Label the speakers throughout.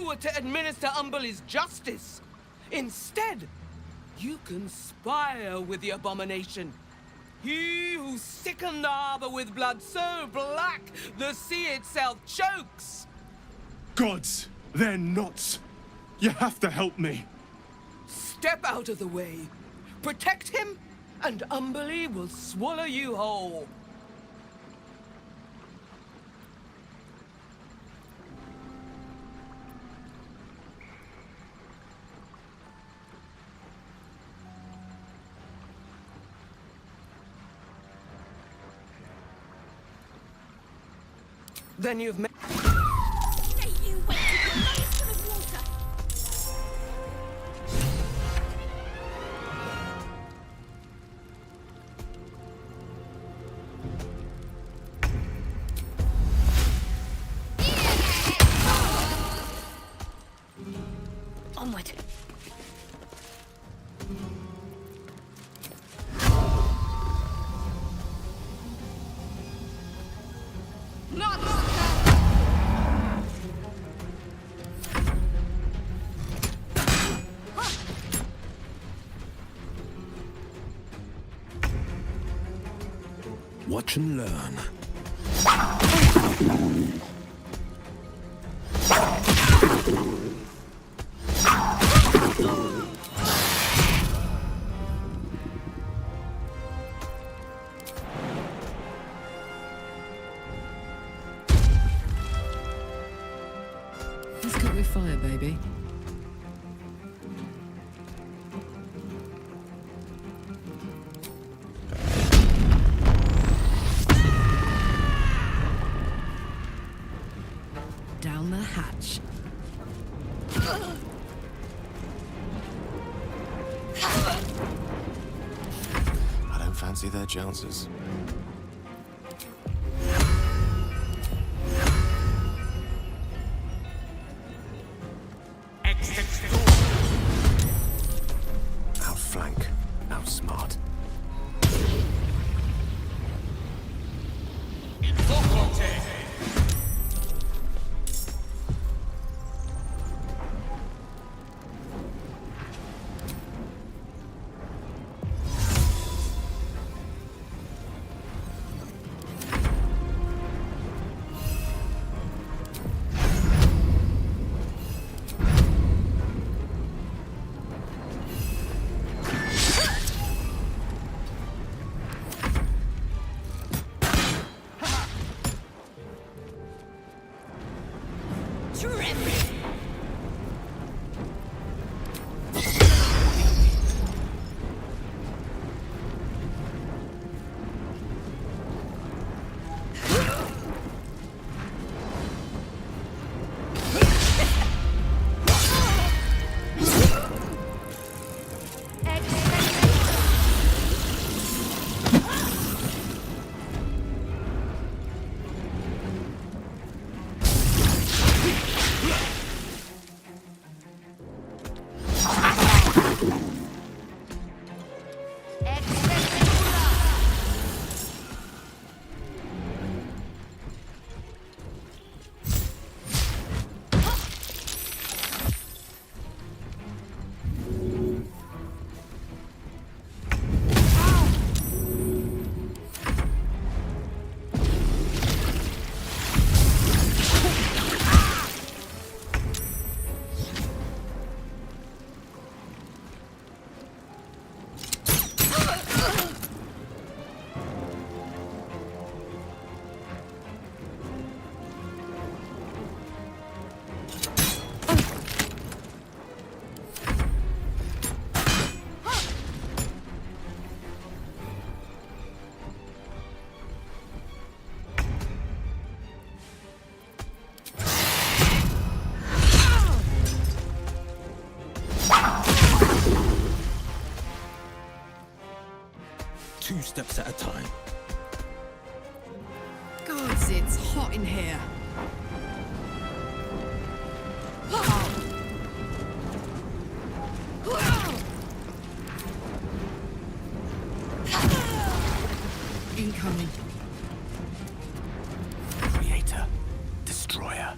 Speaker 1: you were to administer Umberlee's justice. Instead, you conspire with the abomination. He who sickened the harbor with blood so black the sea itself chokes.
Speaker 2: Gods, they're nuts. You have to help me.
Speaker 1: Step out of the way. Protect him, and Umberlee will swallow you whole. Then you've met.
Speaker 3: Hey, you wait till your nose full of water. Onward.
Speaker 4: Watch and learn.
Speaker 5: Let's cook with fire, baby. Down the hatch.
Speaker 4: I don't fancy their chances. Outflank, outsmart. Two steps at a time.
Speaker 5: Gods, it's hot in here. Incoming.
Speaker 4: Creator, destroyer.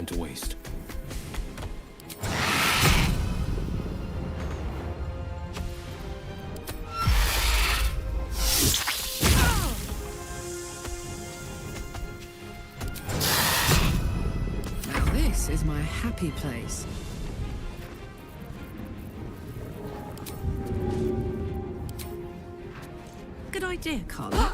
Speaker 4: to waste.
Speaker 5: Now this is my happy place. Good idea, Carla.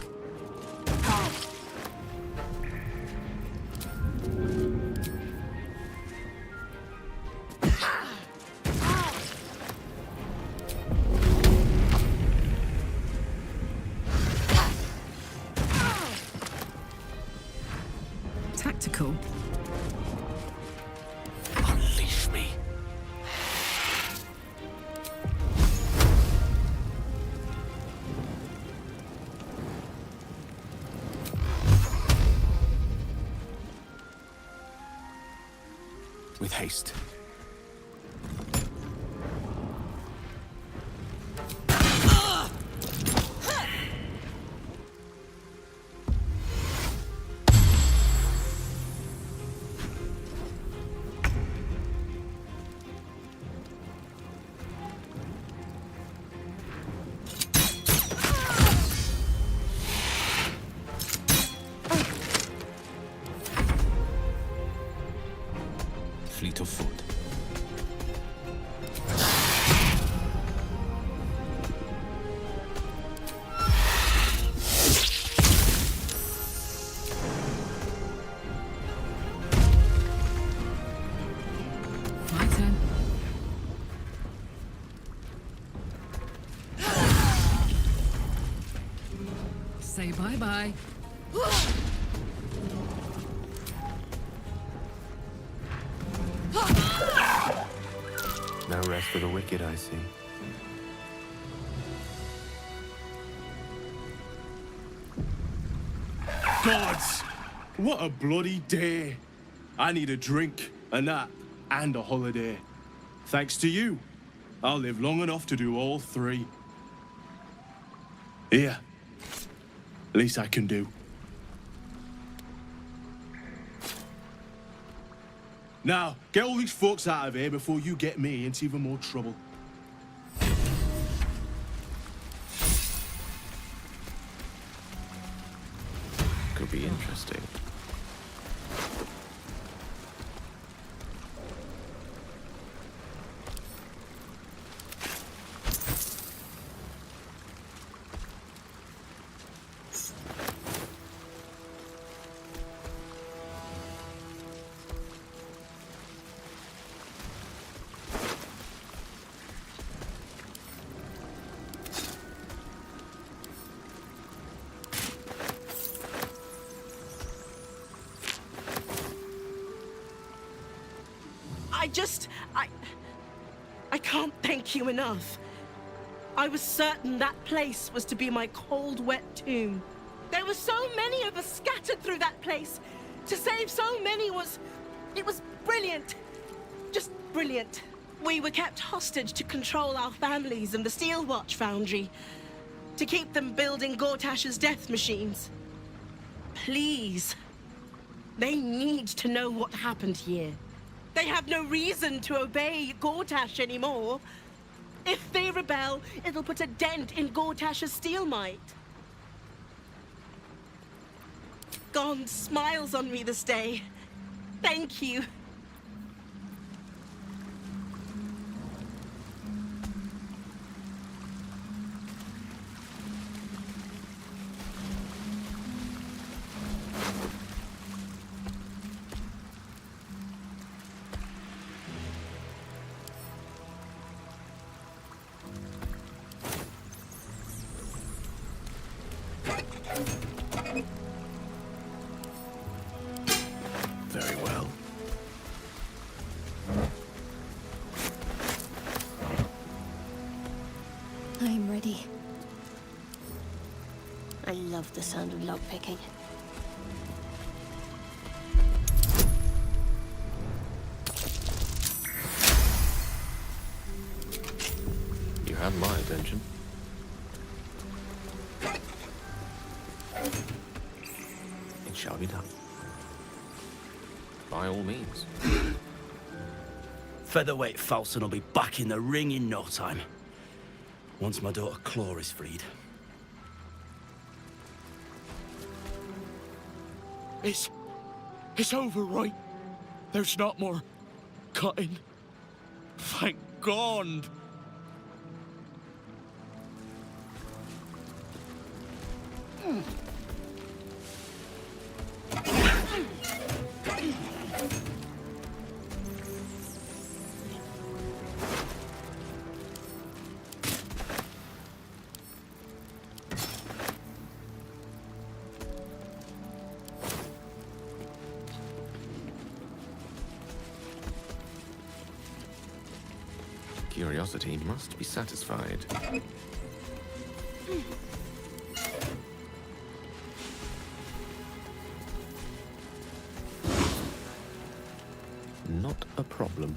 Speaker 5: Tactical.
Speaker 4: Unleash me. With haste. Fleet of foot.
Speaker 5: My turn. Say bye-bye.
Speaker 4: No rest for the wicked, I see.
Speaker 2: Gods! What a bloody day! I need a drink, a nap, and a holiday. Thanks to you, I'll live long enough to do all three. Here. Least I can do. Now, get all these folks out of here before you get me into even more trouble.
Speaker 4: Could be interesting.
Speaker 6: I can't thank you enough. I was certain that place was to be my cold, wet tomb. There were so many of us scattered through that place. To save so many it was brilliant. Just brilliant. We were kept hostage to control our families and the Steel Watch Foundry, to keep them building Gortash's death machines. Please. They need to know what happened here. They have no reason to obey Gortash anymore. If they rebel, it'll put a dent in Gortash's steel might. Gond smiles on me this day. Thank you.
Speaker 4: Very well.
Speaker 3: I'm ready. I love the sound of lockpicking.
Speaker 4: You have my attention. It shall be done. by all means.
Speaker 7: Featherweight Falson will be back in the ring in no time. Once my daughter Claw is freed.
Speaker 2: It's over, right? There's not more cutting. Thank God.
Speaker 4: Curiosity must be satisfied. Not a problem.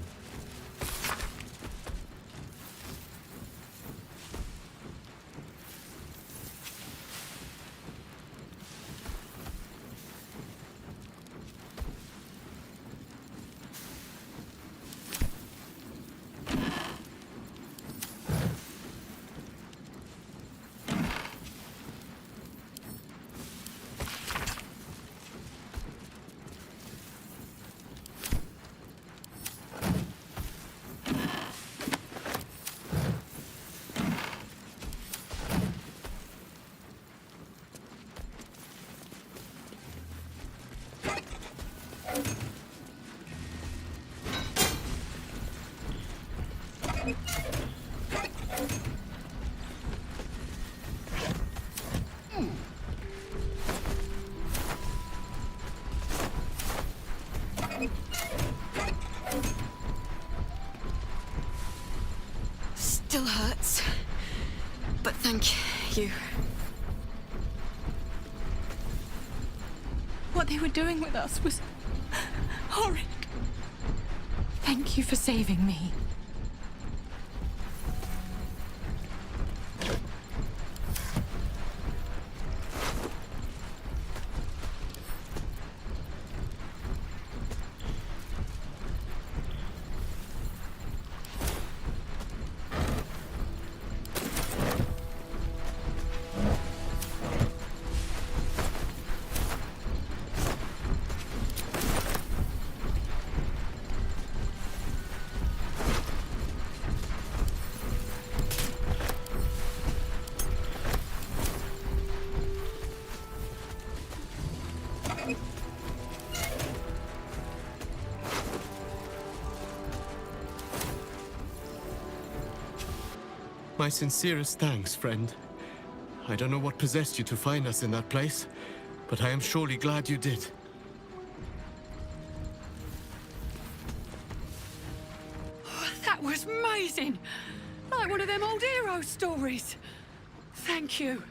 Speaker 3: Still hurts. But thank you. What they were doing with us was horrid. Thank you for saving me.
Speaker 2: My sincerest thanks, friend. I don't know what possessed you to find us in that place, but I am surely glad you did.
Speaker 3: That was amazing! Like one of them old hero stories. Thank you.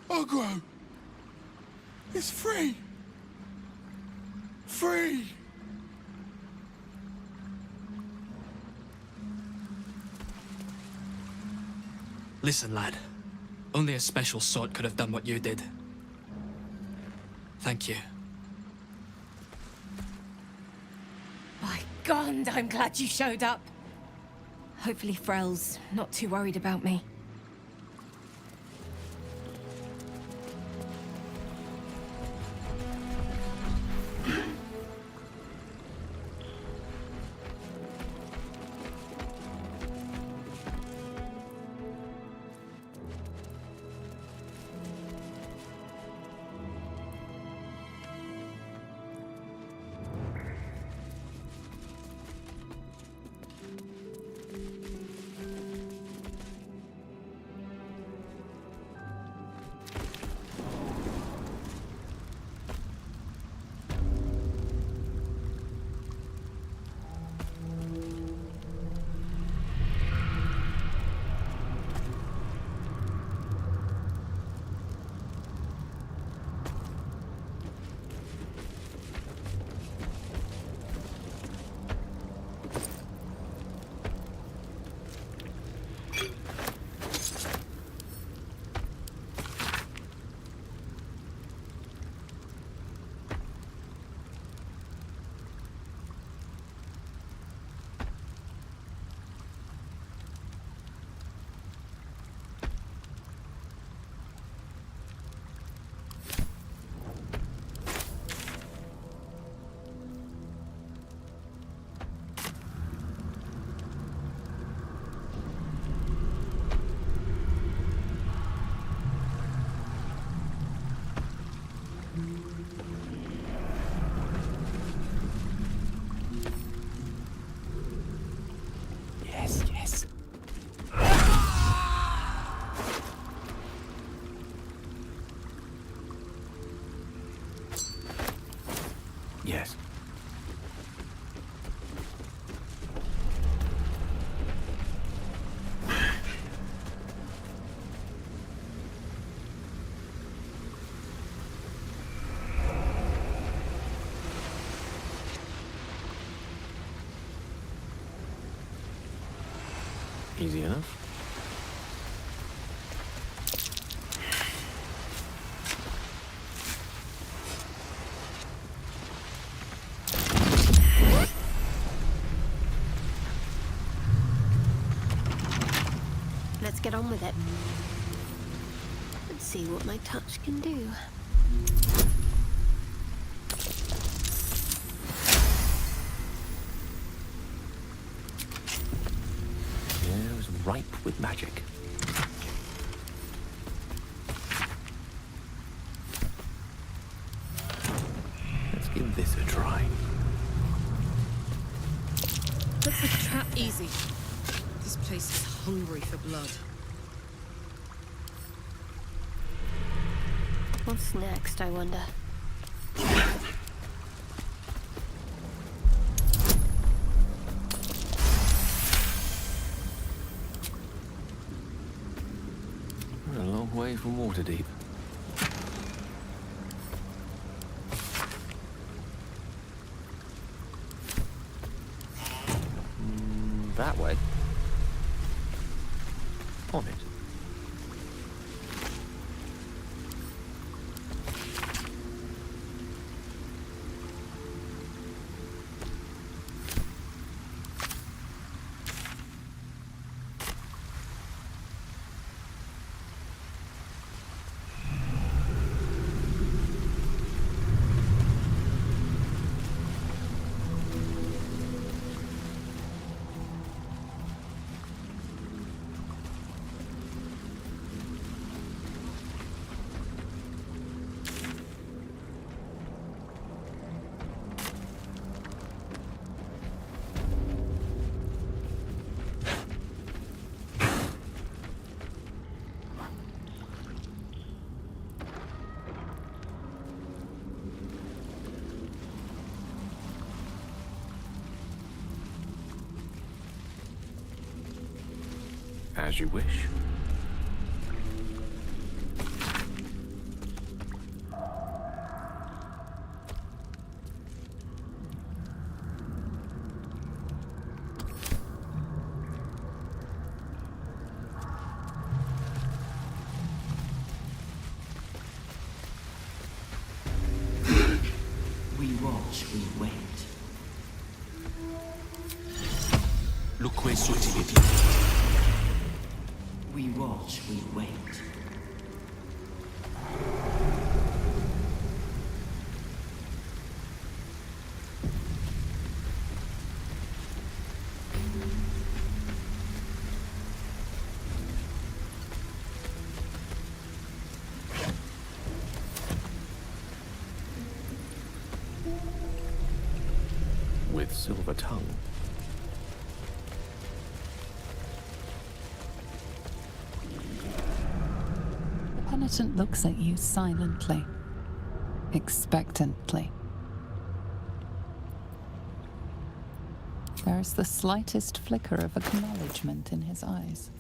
Speaker 2: Ogro! It's free! Free!
Speaker 8: Listen, lad. Only a special sort could have done what you did. Thank you.
Speaker 9: My God, I'm glad you showed up. Hopefully Frell's not too worried about me.
Speaker 4: Yes. Easy enough.
Speaker 10: Let's get on with it. Let's see what my touch can do.
Speaker 4: Yeah, it was ripe with magic. Let's give this a try.
Speaker 5: Let's make a trap easy. This place is hungry for blood.
Speaker 10: What's next, I wonder?
Speaker 4: We're a long way from Waterdeep. That way. On it. As you wish.
Speaker 11: We watch, we wait.
Speaker 7: Look sutility.
Speaker 11: We watch, we wait.
Speaker 4: With silver tongue.
Speaker 12: The penitent looks at you silently, expectantly. There is the slightest flicker of acknowledgement in his eyes.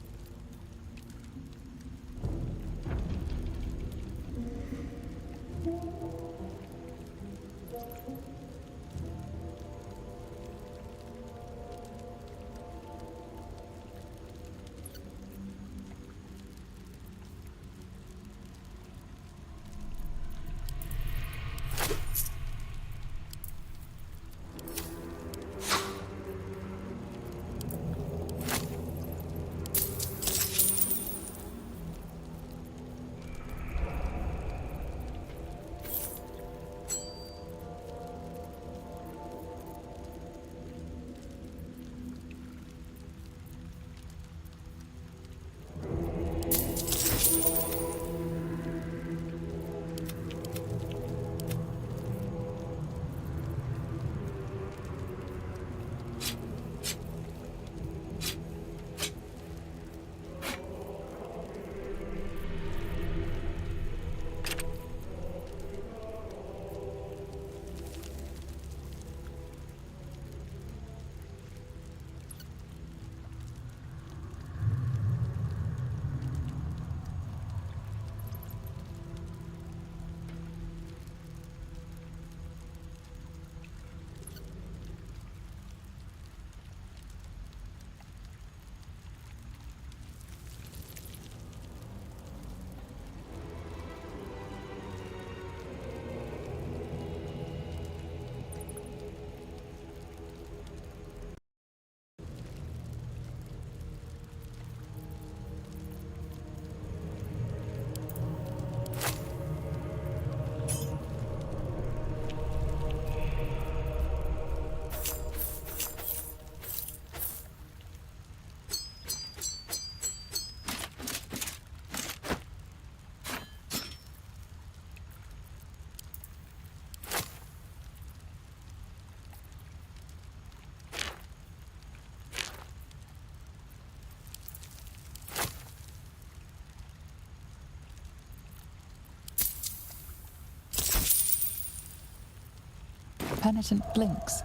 Speaker 12: penitent blinks,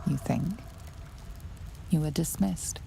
Speaker 12: you think. You were dismissed.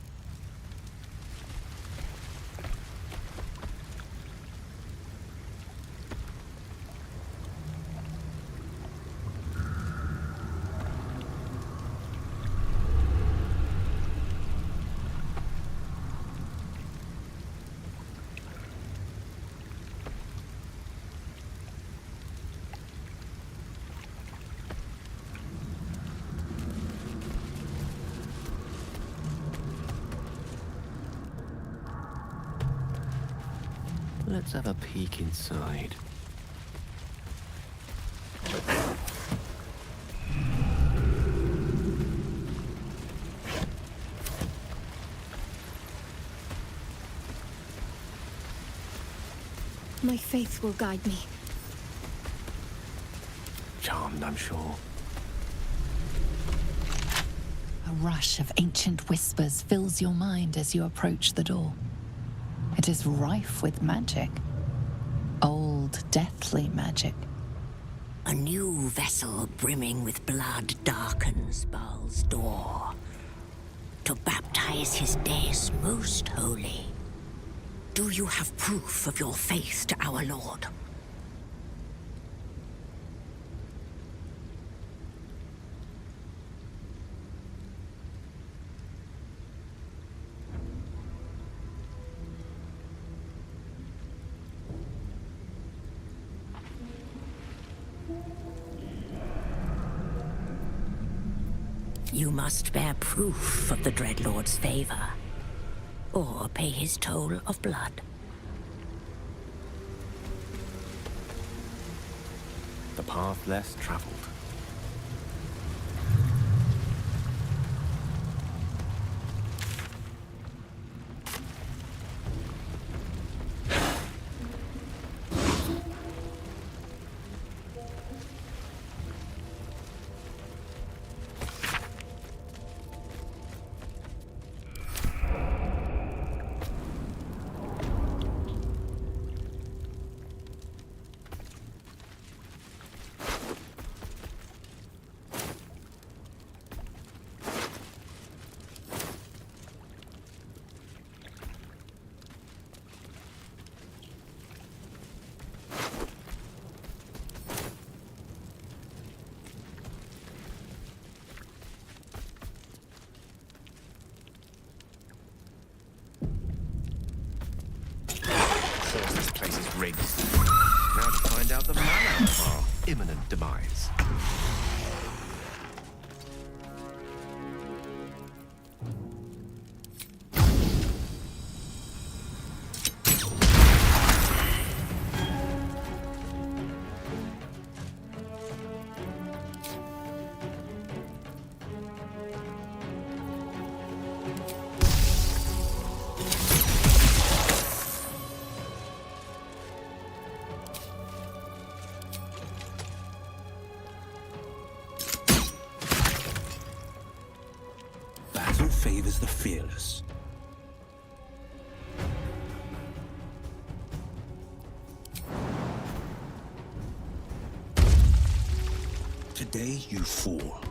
Speaker 4: Let's have a peek inside.
Speaker 10: My faith will guide me.
Speaker 4: Charmed, I'm sure.
Speaker 12: A rush of ancient whispers fills your mind as you approach the door. It is rife with magic. Old, deathly magic.
Speaker 13: A new vessel brimming with blood darkens Baal's door to baptize his days most holy. Do you have proof of your faith to our Lord? You must bear proof of the Dreadlord's favor, or pay his toll of blood.
Speaker 4: The path less traveled. This place is rigged. Now to find out the manner of our imminent demise.
Speaker 7: Battle favors the fearless. Today you fall.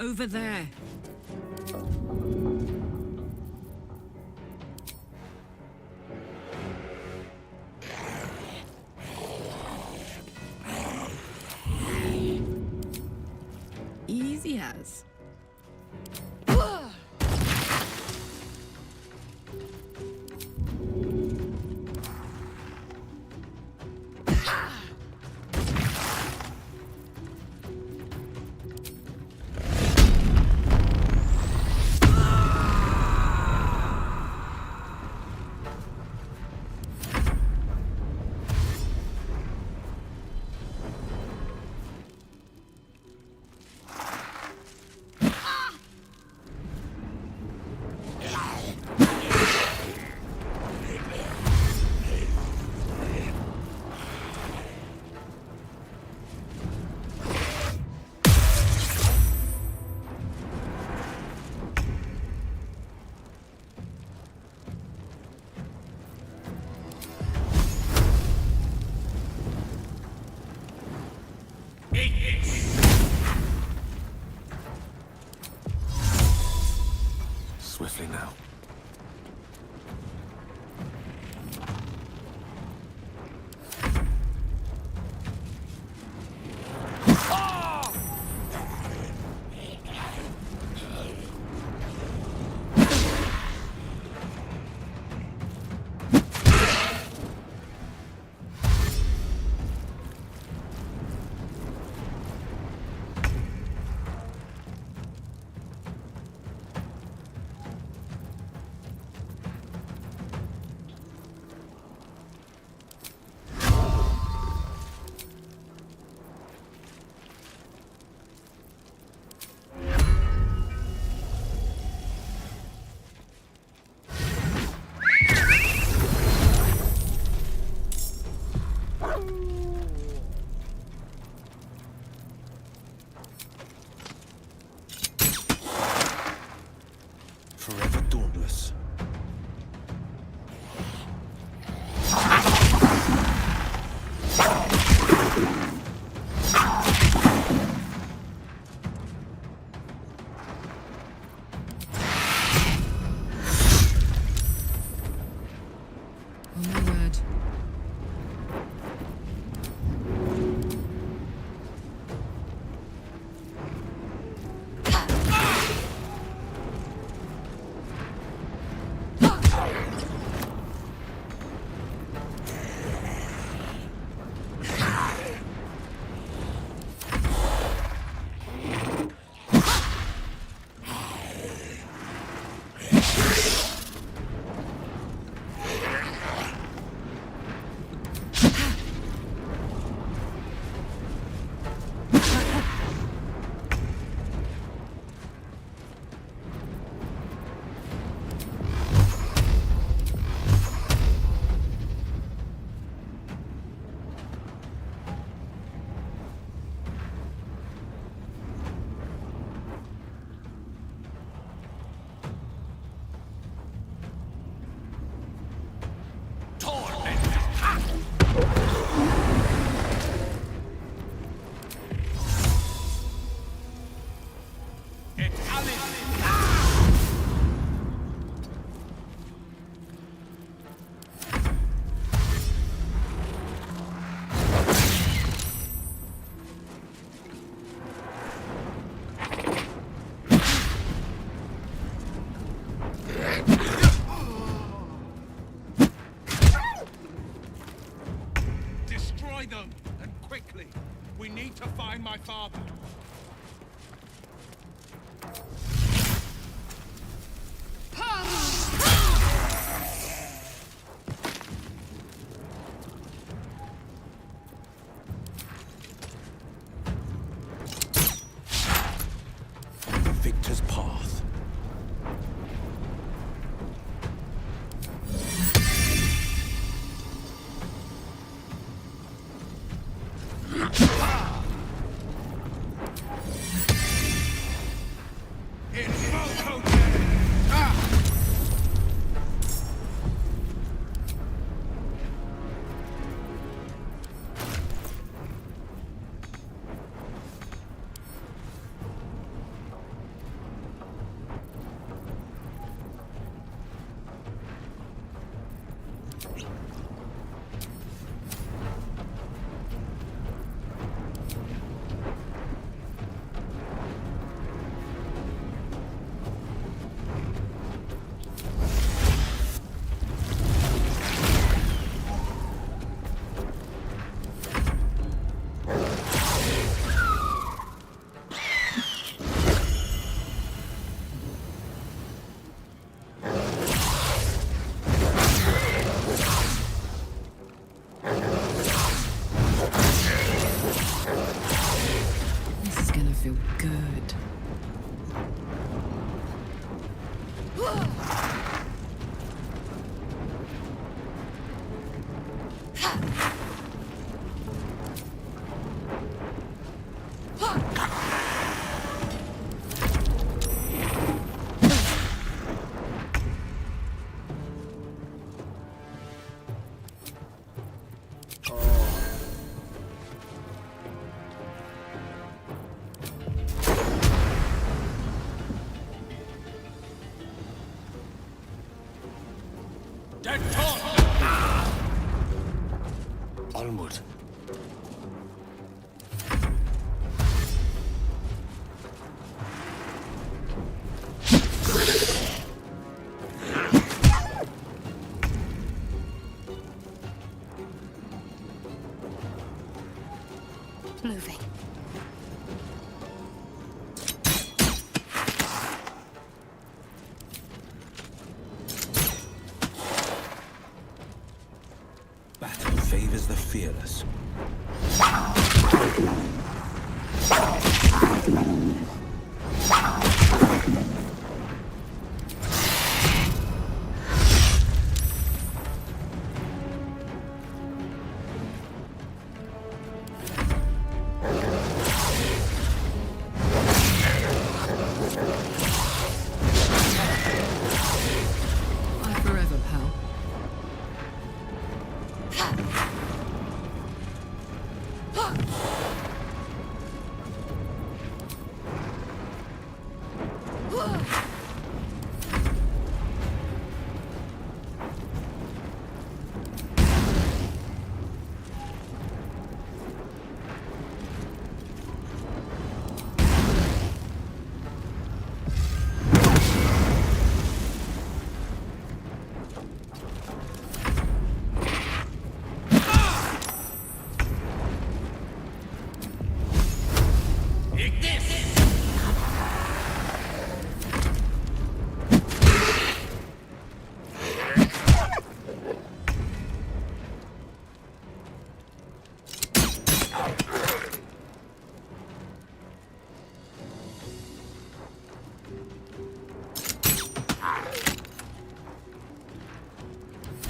Speaker 3: Over there. Easy as.
Speaker 4: Swiftly now. Forever dauntless.
Speaker 3: Oh my word.
Speaker 1: Destroy them, and quickly. We need to find my father.
Speaker 4: The victor's path.
Speaker 3: Feel good.
Speaker 10: Moving.
Speaker 14: Battle favors the fearless.
Speaker 3: Bye forever, pal.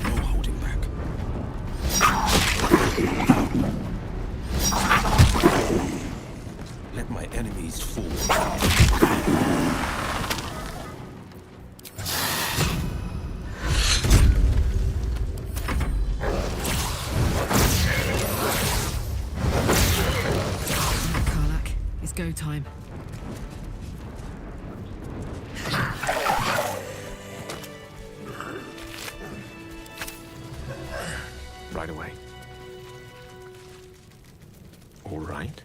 Speaker 14: No holding back. Let my enemies fall.
Speaker 3: Karlak, it's go time.
Speaker 4: Right away. All right.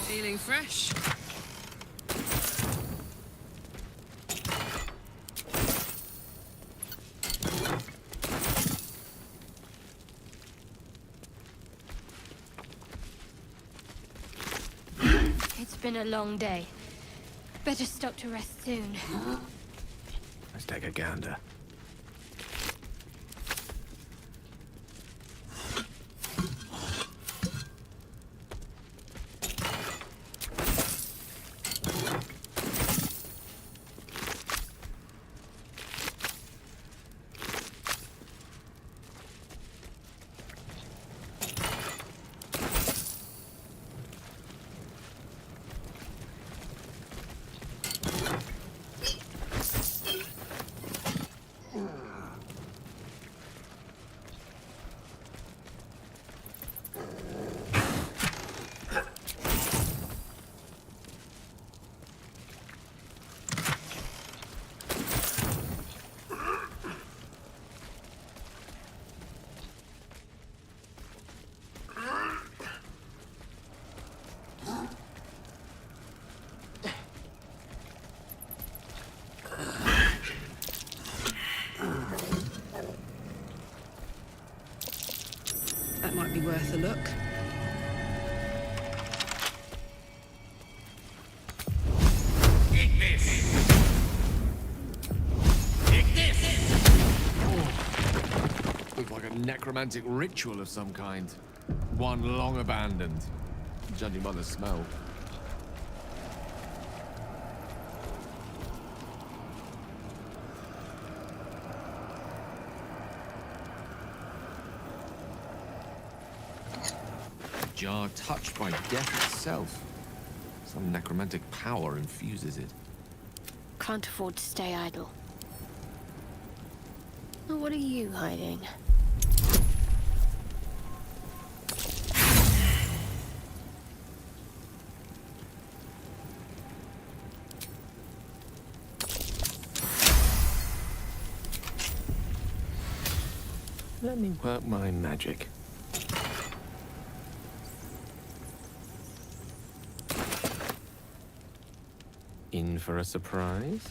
Speaker 3: Feeling fresh?
Speaker 10: It's been a long day. Better stop to rest soon.
Speaker 4: Let's take a gander.
Speaker 3: That might be worth a look.
Speaker 14: Take this! Take this!
Speaker 4: Looks like a necromantic ritual of some kind. One long abandoned, judging by the smell. Jar touched by death itself. Some necromantic power infuses it.
Speaker 10: Can't afford to stay idle. Well, what are you hiding?
Speaker 4: Let me work my magic. In for a surprise?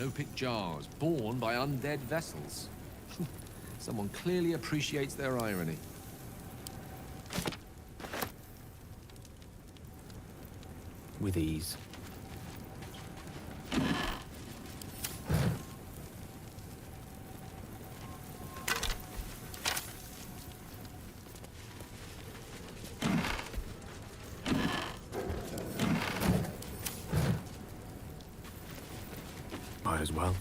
Speaker 4: no-pick jars, borne by undead vessels. Someone clearly appreciates their irony.
Speaker 7: With ease.
Speaker 14: Might as well.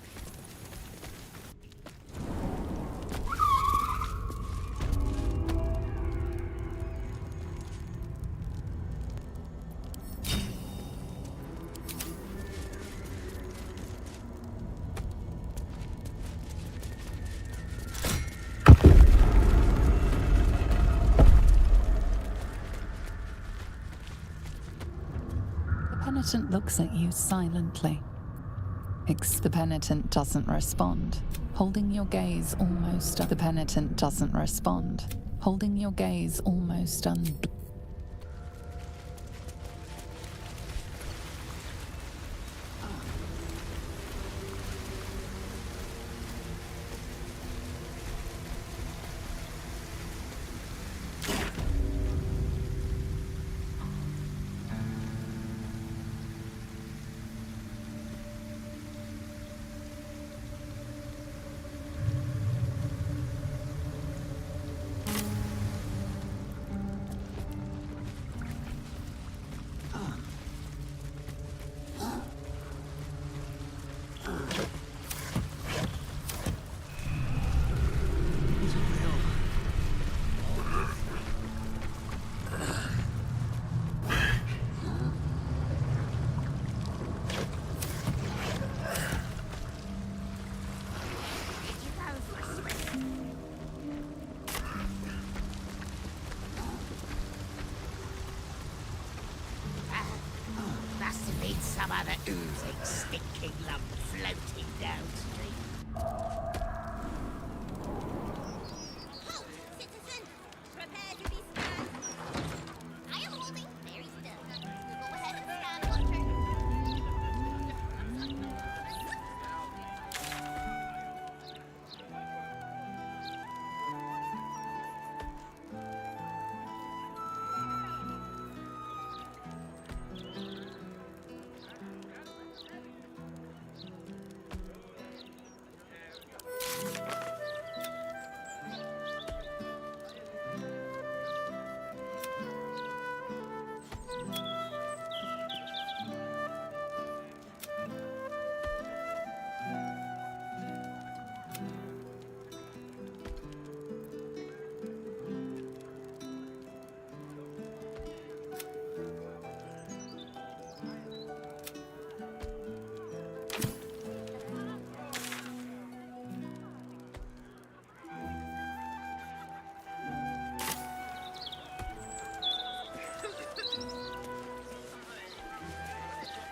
Speaker 12: The penitent looks at you silently. The penitent doesn't respond. Holding your gaze almost... The penitent doesn't respond. Holding your gaze almost
Speaker 13: Must have been some other oozing, stinking lump floating downstream. Halt, citizen! Prepare to be scanned. I am holding very still. Go ahead and scan, Watcher.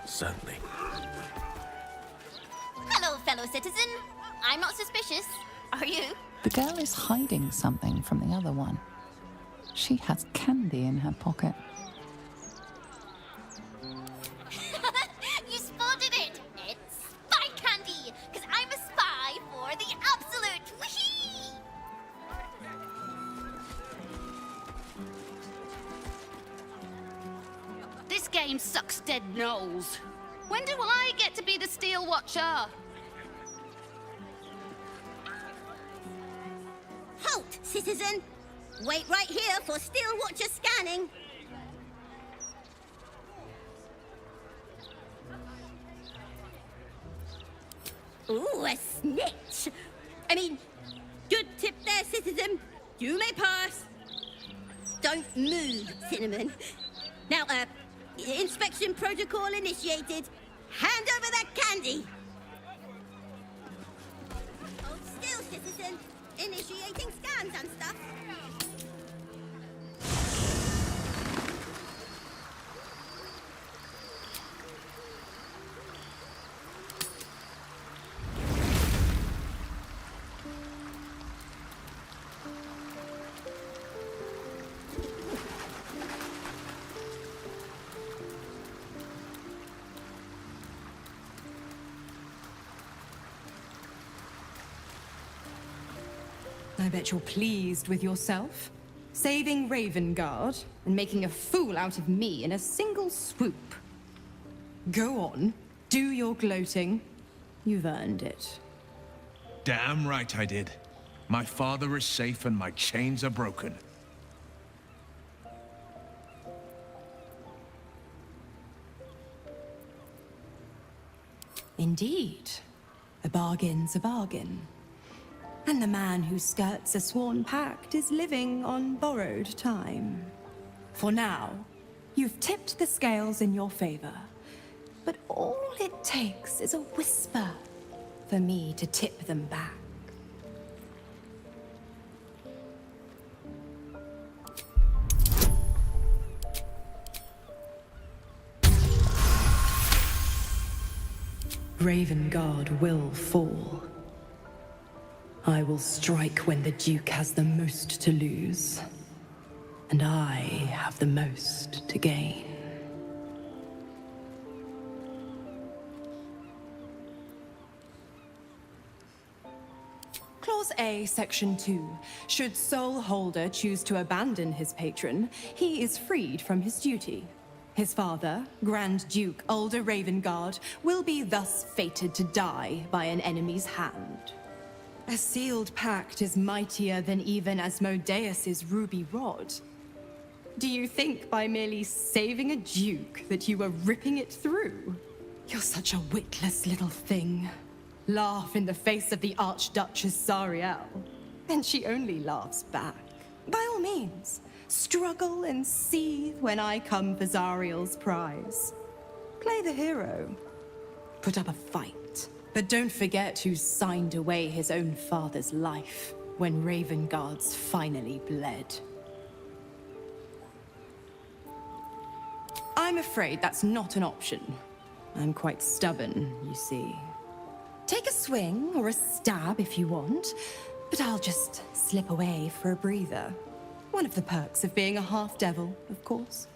Speaker 14: Certainly.
Speaker 10: Hello, fellow citizen. I'm not suspicious. Are you?
Speaker 12: The girl is hiding something from the other one. She has candy in her pocket.
Speaker 10: You spotted it. It's spy candy, because I'm a spy for the absolute. Whee!
Speaker 3: This game sucks dead nose. When do I get to be the Steel Watcher?
Speaker 13: Halt, citizen! Wait right here for Steel Watcher scanning. Ooh, a snitch! I mean, good tip there, citizen. You may pass. Don't move, Cinnamon. Now, inspection protocol initiated. Hand over that candy. Hold still, citizen. Initiating scans and stuff.
Speaker 9: I bet you're pleased with yourself. Saving Ravengard and making a fool out of me in a single swoop. Go on, do your gloating. You've earned it.
Speaker 14: Damn right I did. My father is safe and my chains are broken.
Speaker 9: Indeed. A bargain's a bargain. And the man who skirts a sworn pact is living on borrowed time. For now, you've tipped the scales in your favor. But all it takes is a whisper for me to tip them back. Ravengard will fall. I will strike when the Duke has the most to lose, and I have the most to gain. Clause A, Section 2. Should Soul Holder choose to abandon his patron, he is freed from his duty. His father, Grand Duke Ulder Ravengard, will be thus fated to die by an enemy's hand. A sealed pact is mightier than even Asmodeus's ruby rod. Do you think by merely saving a duke that you were ripping it through? You're such a witless little thing. Laugh in the face of the Archduchess Sariel, and she only laughs back. By all means, struggle and seethe when I come for Zariel's prize. Play the hero. Put up a fight. But don't forget who signed away his own father's life when Ravengard's finally bled. I'm afraid that's not an option. I'm quite stubborn, you see. Take a swing or a stab if you want, but I'll just slip away for a breather. One of the perks of being a half-devil, of course.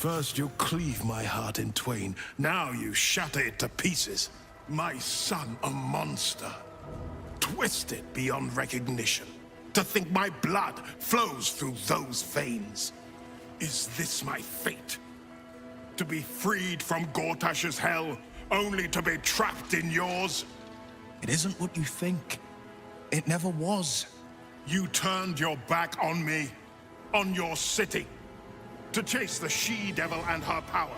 Speaker 15: First you cleave my heart in twain, now you shatter it to pieces. My son a monster, twisted beyond recognition. To think my blood flows through those veins. Is this my fate? To be freed from Gortash's hell, only to be trapped in yours?
Speaker 14: It isn't what you think. It never was.
Speaker 15: You turned your back on me, on your city, to chase the she-devil and her power.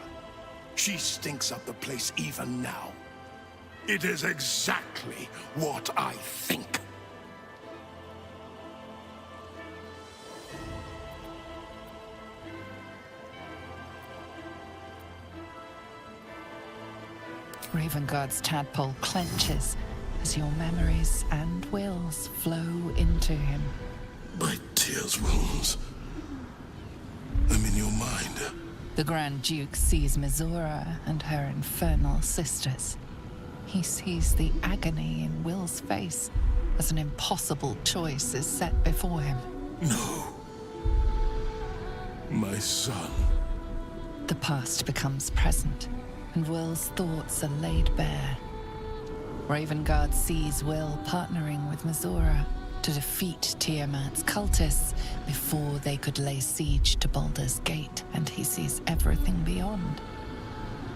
Speaker 15: She stinks up the place even now. It is exactly what I think.
Speaker 12: Ravengard's tadpole clenches as your memories and wills flow into him.
Speaker 15: My tears wounds. I'm in your mind.
Speaker 12: The Grand Duke sees Mizora and her infernal sisters. He sees the agony in Will's face as an impossible choice is set before him.
Speaker 15: No. My son.
Speaker 12: The past becomes present, and Will's thoughts are laid bare. Ravengard sees Will partnering with Mizora to defeat Tiamat's cultists before they could lay siege to Baldur's Gate, and he sees everything beyond.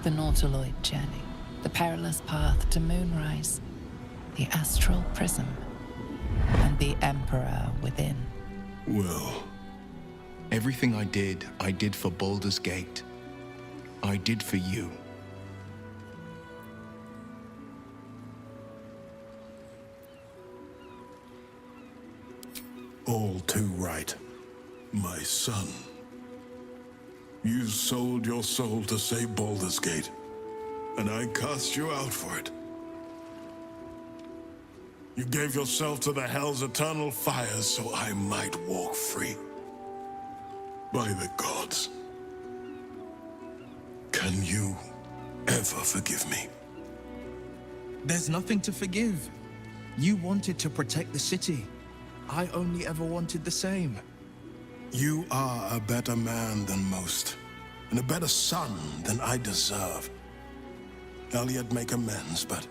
Speaker 12: The Nautiloid journey, the perilous path to Moonrise, the astral prism, and the Emperor within.
Speaker 15: Well,
Speaker 14: everything I did for Baldur's Gate. I did for you.
Speaker 15: all too right. My son. You sold your soul to save Baldur's Gate, and I cast you out for it. You gave yourself to the Hell's eternal fires so I might walk free. By the gods. Can you ever forgive me?
Speaker 14: There's nothing to forgive. You wanted to protect the city. I only ever wanted the same.
Speaker 15: You are a better man than most, and a better son than I deserve. Elliot make amends, but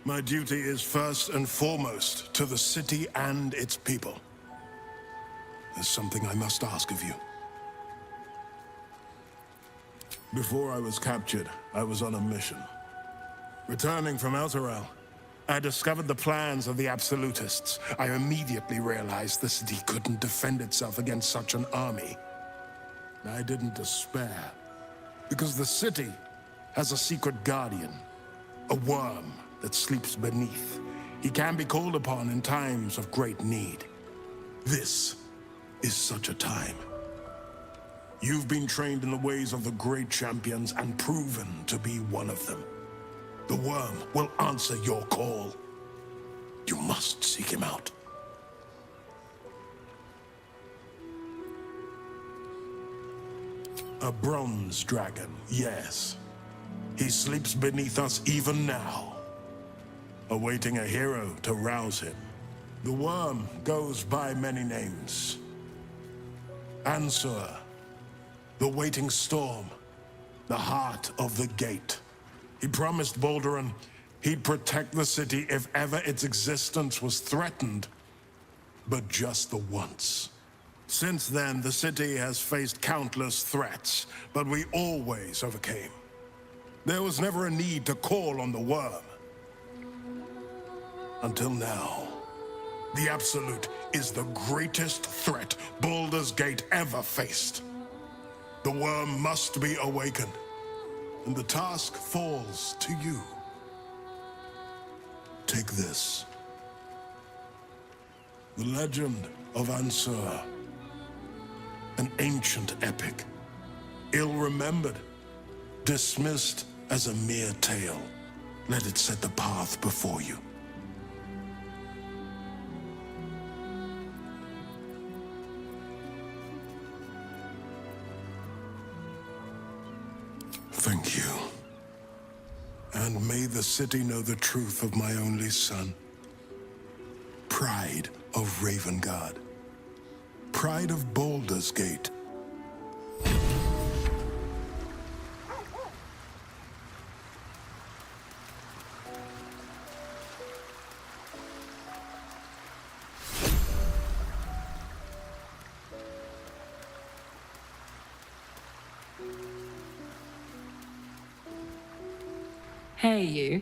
Speaker 15: my duty is first and foremost to the city and its people. There's something I must ask of you. Before I was captured, I was on a mission. Returning from Elturel, I discovered the plans of the Absolutists. I immediately realized the city couldn't defend itself against such an army. I didn't despair, because the city has a secret guardian, a worm that sleeps beneath. He can be called upon in times of great need. This is such a time. You've been trained in the ways of the great champions and proven to be one of them. The worm will answer your call. You must seek him out. A bronze dragon, yes. He sleeps beneath us even now, awaiting a hero to rouse him. The worm goes by many names. Ansur, the waiting storm, the heart of the gate. He promised Balduran he'd protect the city if ever its existence was threatened, but just the once. Since then, the city has faced countless threats, but we always overcame. There was never a need to call on the worm. Until now. The Absolute is the greatest threat Baldur's Gate ever faced. The worm must be awakened, and the task falls to you. Take this. The legend of Ansur. An ancient epic. Ill-remembered. Dismissed as a mere tale. Let it set the path before you. Thank you. And may the city know the truth of my only son. Pride of Ravengard. Pride of Baldur's Gate.
Speaker 16: Hey, you.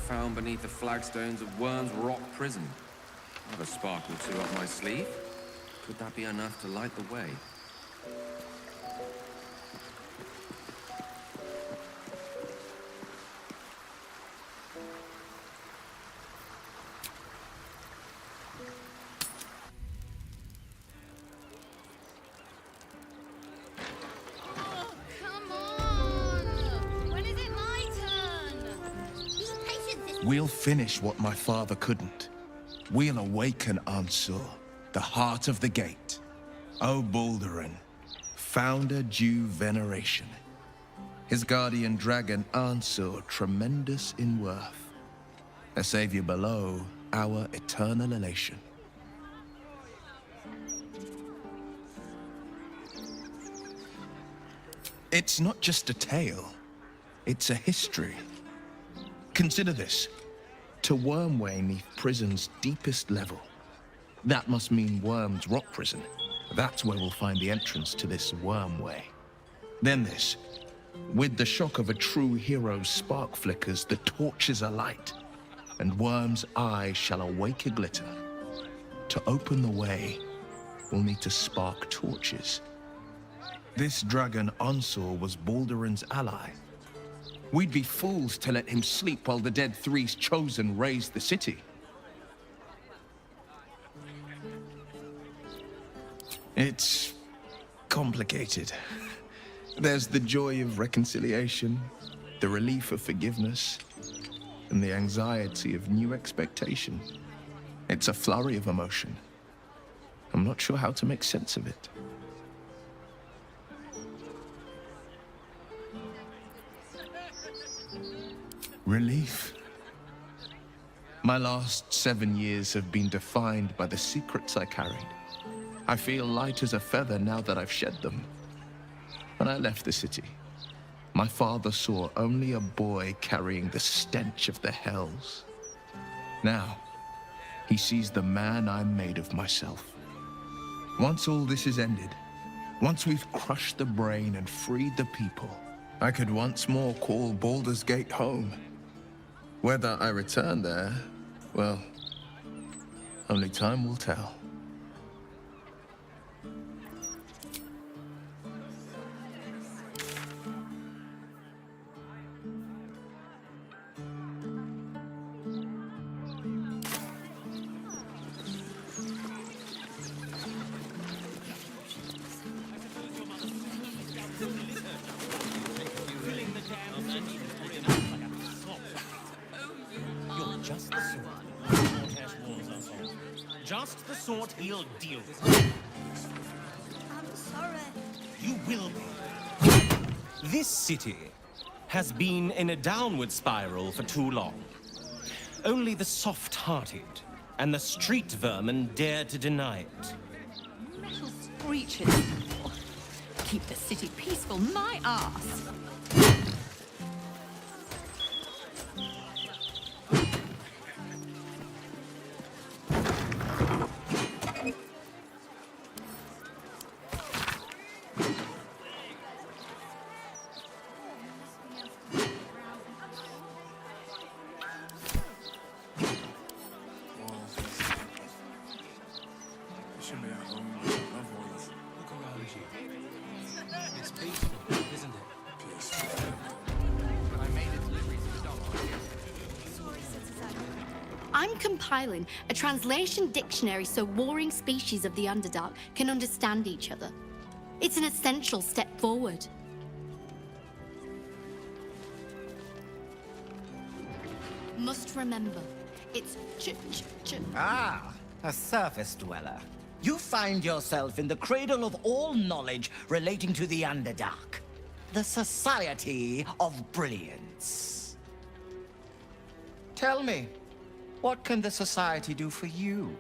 Speaker 4: Found beneath the flagstones of Worm's Rock Prison. I have a spark or two up my sleeve. Could that be enough to light the way?
Speaker 14: We'll finish what my father couldn't. We'll awaken Ansur, the heart of the gate. O Balduran, founder due veneration. His guardian dragon Ansur tremendous in worth. A savior below, our eternal elation. It's not just a tale, it's a history. Consider this. To Wormway 'neath prison's deepest level. That must mean Worm's Rock Prison. That's where we'll find the entrance to this Wormway. Then this. With the shock of a true hero's spark flickers, the torches alight, and Worm's eyes shall awake a glitter. To open the way, we'll need to spark torches. This dragon Ansur was Balduran's ally. We'd be fools to let him sleep while the dead Three's chosen raised the city. It's complicated. There's the joy of reconciliation, the relief of forgiveness, and the anxiety of new expectation. It's a flurry of emotion. I'm not sure how to make sense of it. Relief. My last 7 years have been defined by the secrets I carried. I feel light as a feather now that I've shed them. When I left the city, my father saw only a boy carrying the stench of the hells. Now, he sees the man I made of myself. Once all this is ended, once we've crushed the brain and freed the people, I could once more call Baldur's Gate home. Whether I return there, well, only time will tell.
Speaker 17: Just the sort he'll deal with.
Speaker 10: I'm sorry.
Speaker 17: You will be. This city has been in a downward spiral for too long. Only the soft-hearted and the street vermin dare to deny it.
Speaker 3: Metal screeches. Keep the city peaceful, my ass.
Speaker 18: I'm compiling a translation dictionary so warring species of the Underdark can understand each other. It's an essential step forward. Must remember, it's
Speaker 19: Ah, a surface dweller. You find yourself in the cradle of all knowledge relating to the Underdark. The Society of Brilliance. Tell me, what can the Society do for you?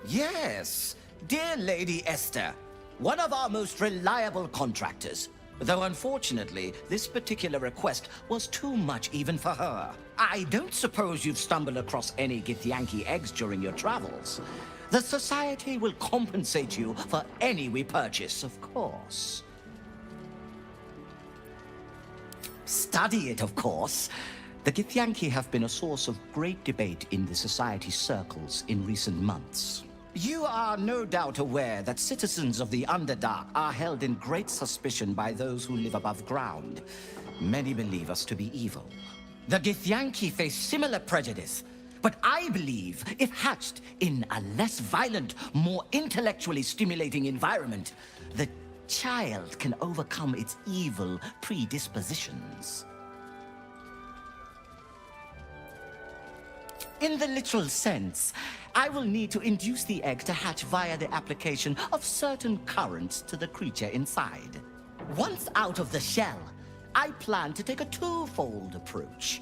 Speaker 19: Yes, dear Lady Esther, one of our most reliable contractors. Though unfortunately, this particular request was too much even for her. I don't suppose you've stumbled across any Githyanki eggs during your travels. The Society will compensate you for any we purchase, of course. Study it, of course. The Githyanki have been a source of great debate in the Society circles in recent months. You are no doubt aware that citizens of the Underdark are held in great suspicion by those who live above ground. Many believe us to be evil. The Githyanki face similar prejudice, but I believe if hatched in a less violent, more intellectually stimulating environment, the child can overcome its evil predispositions. In the literal sense, I will need to induce the egg to hatch via the application of certain currents to the creature inside. Once out of the shell, I plan to take a twofold approach.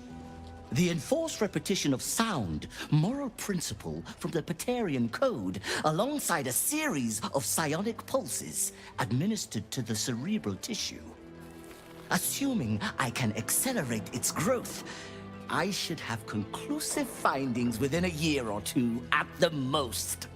Speaker 19: The enforced repetition of sound, moral principle from the Paterian Code, alongside a series of psionic pulses administered to the cerebral tissue. Assuming I can accelerate its growth, I should have conclusive findings within a year or two at the most.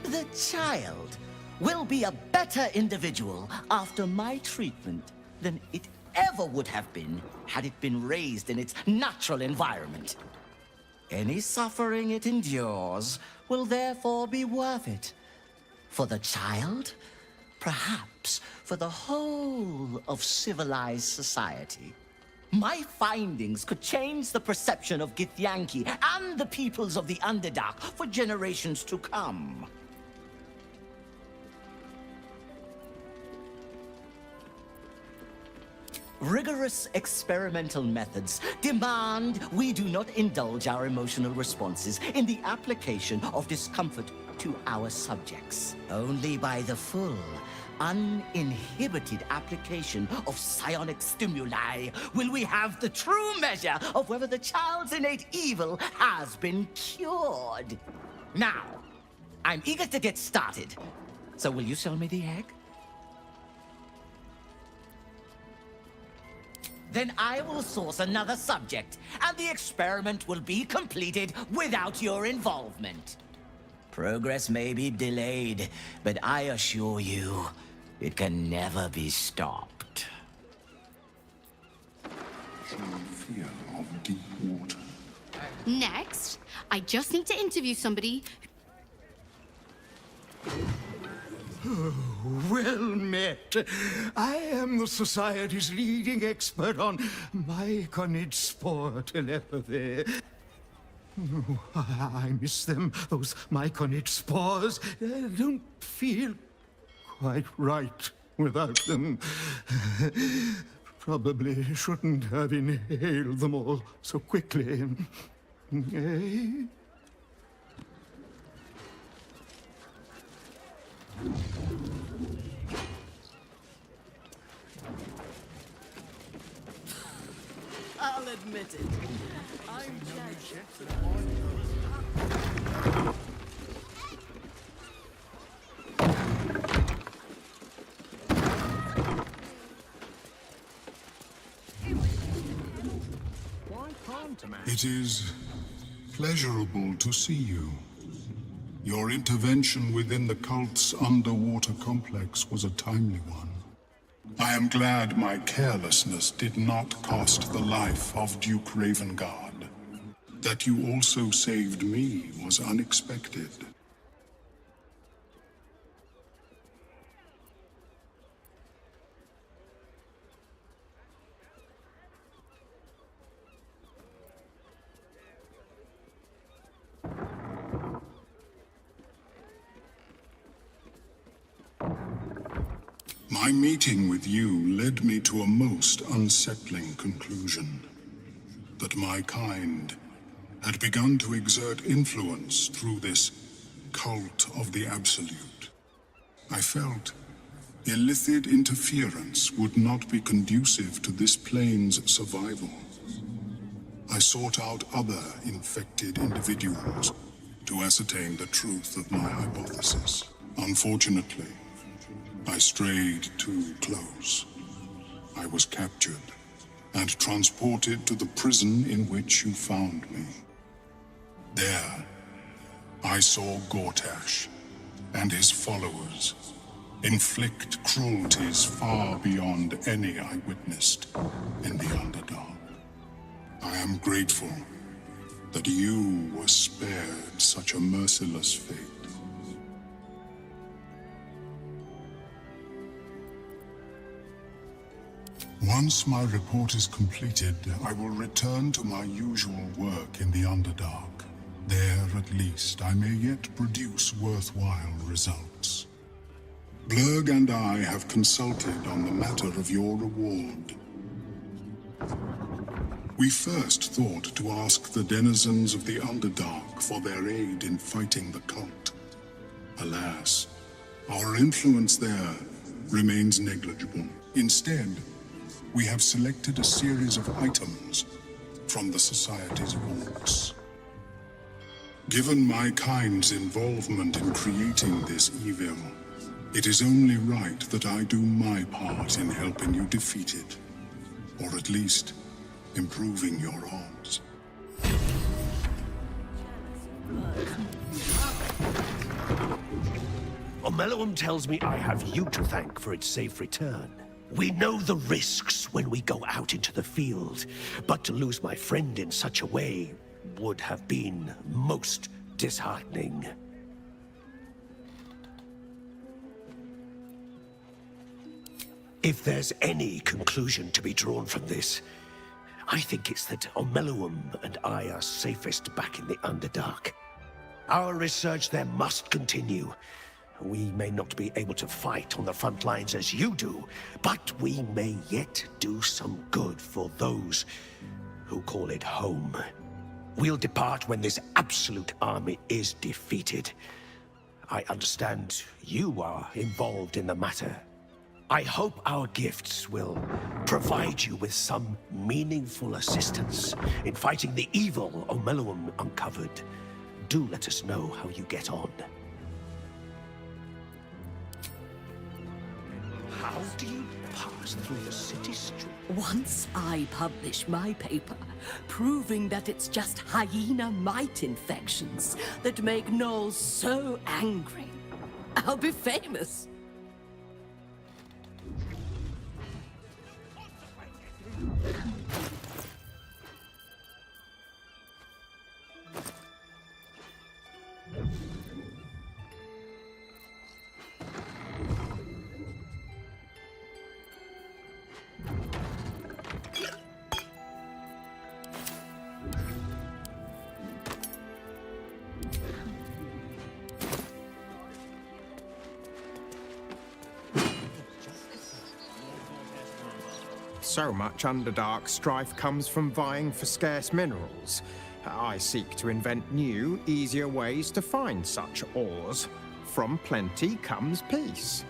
Speaker 19: The child will be a better individual after my treatment than it ever would have been had it been raised in its natural environment. Any suffering it endures will therefore be worth it. For the child, perhaps for the whole of civilized society. My findings could change the perception of Githyanki and the peoples of the Underdark for generations to come. Rigorous experimental methods demand we do not indulge our emotional responses in the application of discomfort to our subjects. Only by the full, uninhibited application of psionic stimuli will we have the true measure of whether the child's innate evil has been cured. Now, I'm eager to get started. So will you sell me the egg? Then I will source another subject, and the experiment will be completed without your involvement. Progress may be delayed, but I assure you, it can never be stopped.
Speaker 15: Fear of deep water.
Speaker 18: Next, I just need to interview somebody.
Speaker 20: Well met. I am the Society's leading expert on myconid spore telepathy. Oh, I miss them, those myconid spores. I don't feel quite right without them. Probably shouldn't have inhaled them all so quickly. Eh?
Speaker 6: I'll admit it. I'm jealous.
Speaker 15: It is pleasurable to see you. Your intervention within the cult's underwater complex was a timely one. I am glad my carelessness did not cost the life of Duke Ravengard. That you also saved me was unexpected. My meeting with you led me to a most unsettling conclusion. That my kind had begun to exert influence through this cult of the Absolute. I felt illicit interference would not be conducive to this plane's survival. I sought out other infected individuals to ascertain the truth of my hypothesis. Unfortunately, I strayed too close. I was captured and transported to the prison in which you found me. There, I saw Gortash and his followers inflict cruelties far beyond any I witnessed in the Underdark. I am grateful that you were spared such a merciless fate. Once my report is completed, I will return to my usual work in the Underdark. There, at least, I may yet produce worthwhile results. Blurg and I have consulted on the matter of your reward. We first thought to ask the denizens of the Underdark for their aid in fighting the cult. Alas, our influence there remains negligible. Instead, we have selected a series of items from the Society's vaults. Given my kind's involvement in creating this evil, it is only right that I do my part in helping you defeat it, or at least improving your odds.
Speaker 21: Omeluum tells me I have you to thank for its safe return. We know the risks when we go out into the field, but to lose my friend in such a way would have been most disheartening. If there's any conclusion to be drawn from this, I think it's that Omeluum and I are safest back in the Underdark. Our research there must continue. We may not be able to fight on the front lines as you do, but we may yet do some good for those who call it home. We'll depart when this absolute army is defeated. I understand you are involved in the matter. I hope our gifts will provide you with some meaningful assistance in fighting the evil Omeluum uncovered. Do let us know how you get on. How do you pass through the city street?
Speaker 22: Once I publish my paper, proving that it's just hyena mite infections that make gnolls so angry, I'll be famous.
Speaker 23: So much Underdark strife comes from vying for scarce minerals. I seek to invent new, easier ways to find such ores. From plenty comes peace.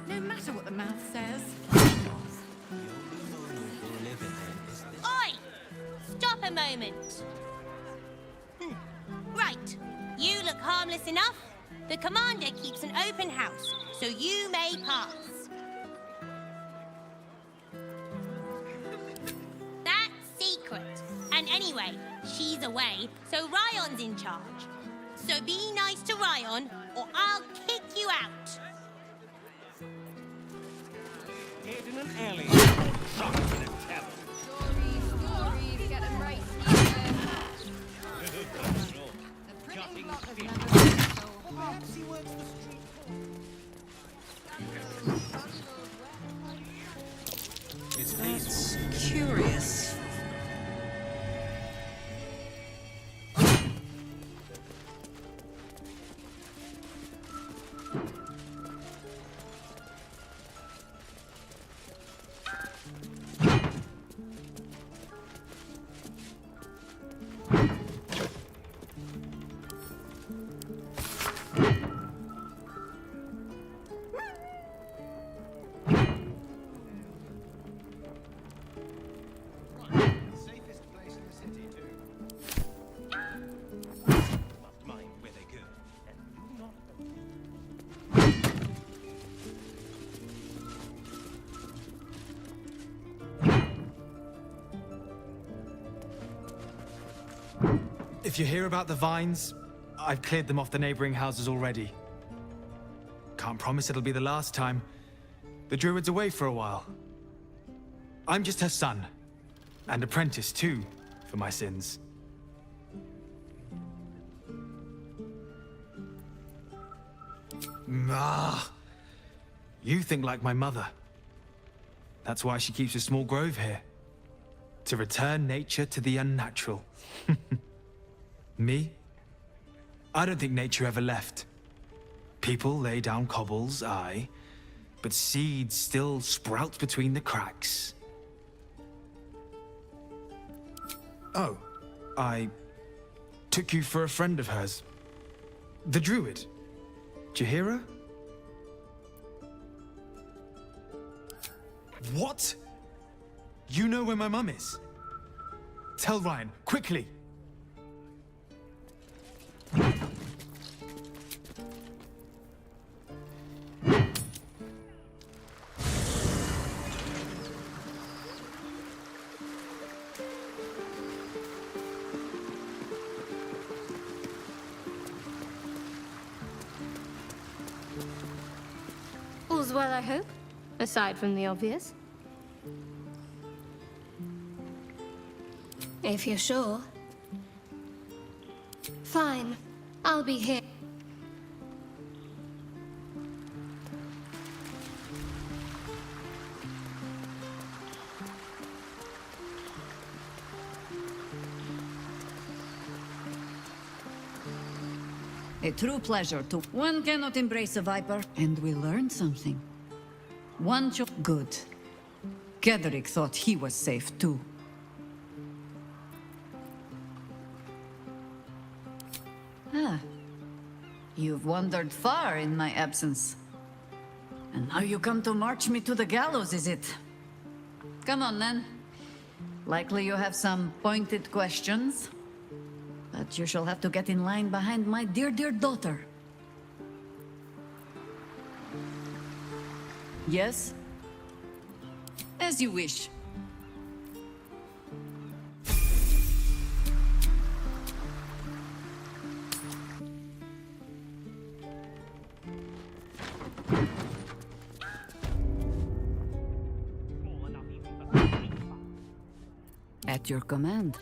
Speaker 3: No matter what the math says.
Speaker 10: Oi! Stop a moment. Right. You look harmless enough. The commander keeps an open house, so you may pass. That's secret. And anyway, she's away, so Ryan's in charge. So be nice to Ryan, or I'll kick you out.
Speaker 17: Hid in an alley. Shot in a tavern.
Speaker 10: Stories, get them right.
Speaker 17: The printing block has never perhaps he works the street. It's peaceful.
Speaker 11: Curious.
Speaker 24: If you hear about the vines, I've cleared them off the neighboring houses already. Can't promise it'll be the last time. The druid's away for a while. I'm just her son. And apprentice, too, for my sins. Ah, you think like my mother. That's why she keeps a small grove here. To return nature to the unnatural. Me? I don't think nature ever left. People lay down cobbles, aye, but seeds still sprout between the cracks. Oh, I took you for a friend of hers. The druid. Did you hear her? What? You know where my mum is? Tell Ryan, quickly!
Speaker 1: All's well, I hope, aside from the obvious. If you're sure. Fine. I'll be here.
Speaker 2: A true pleasure to... One cannot embrace a viper, and we learned something. One good. Kedrick thought he was safe too. Ah. You've wandered far in my absence. And now you come to march me to the gallows, is it? Come on, then. Likely you have some pointed questions. But you shall have to get in line behind my dear, dear daughter. Yes? As you wish. At your command.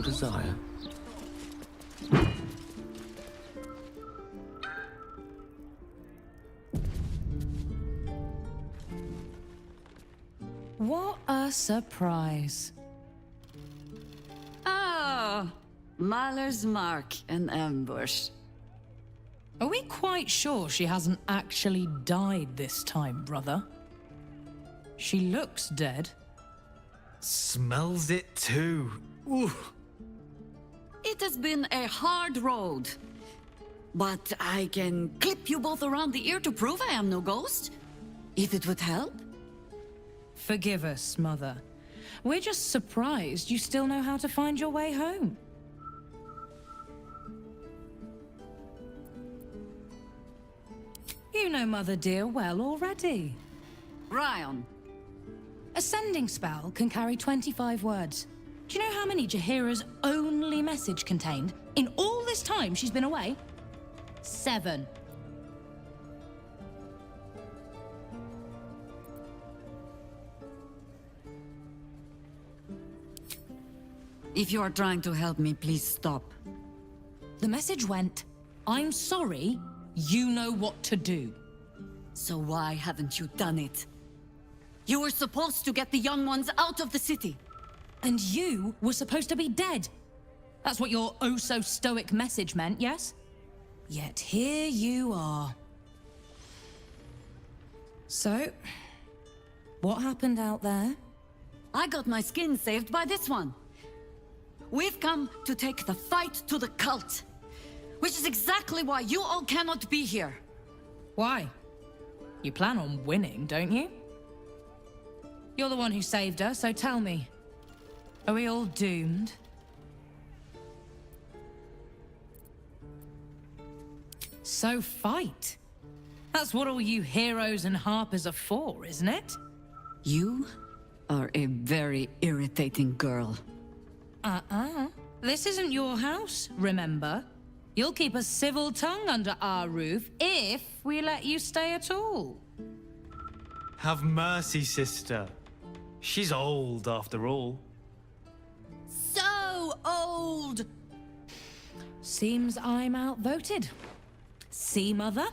Speaker 4: desire.
Speaker 5: What a surprise.
Speaker 2: Ah, Mahler's mark, an ambush.
Speaker 5: Are we quite sure she hasn't actually died this time, brother? She looks dead.
Speaker 24: Smells it too. Ooh.
Speaker 2: It has been a hard road. But I can clip you both around the ear to prove I am no ghost. If it would help.
Speaker 5: Forgive us, Mother. We're just surprised you still know how to find your way home. You know Mother dear well already.
Speaker 2: Ryan.
Speaker 5: A sending spell can carry 25 words. Do you know how many Jaheira's only message contained in all this time she's been away? 7.
Speaker 2: If you are trying to help me, please stop.
Speaker 5: The message went, I'm sorry, you know what to do.
Speaker 2: So why haven't you done it? You were supposed to get the young ones out of the city.
Speaker 5: And you were supposed to be dead. That's what your oh-so-stoic message meant, yes? Yet here you are. So, what happened out there?
Speaker 2: I got my skin saved by this one. We've come to take the fight to the cult. Which is exactly why you all cannot be here.
Speaker 5: Why? You plan on winning, don't you? You're the one who saved her, so tell me. Are we all doomed? So fight. That's what all you heroes and harpers are for, isn't it?
Speaker 2: You are a very irritating girl.
Speaker 5: This isn't your house, remember? You'll keep a civil tongue under our roof if we let you stay at all.
Speaker 24: Have mercy, sister. She's old, after all.
Speaker 2: So old!
Speaker 5: Seems I'm outvoted. See, Mother?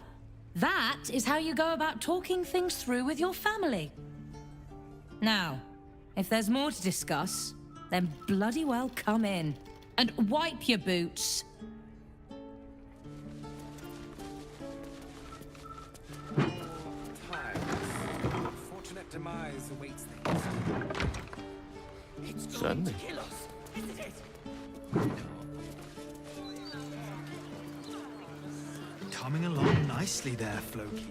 Speaker 5: That is how you go about talking things through with your family. Now, if there's more to discuss, then bloody well come in. And wipe your boots.
Speaker 7: Unfortunate demise awaits things. It's going to kill us, isn't it?
Speaker 24: Coming along nicely there, Floki.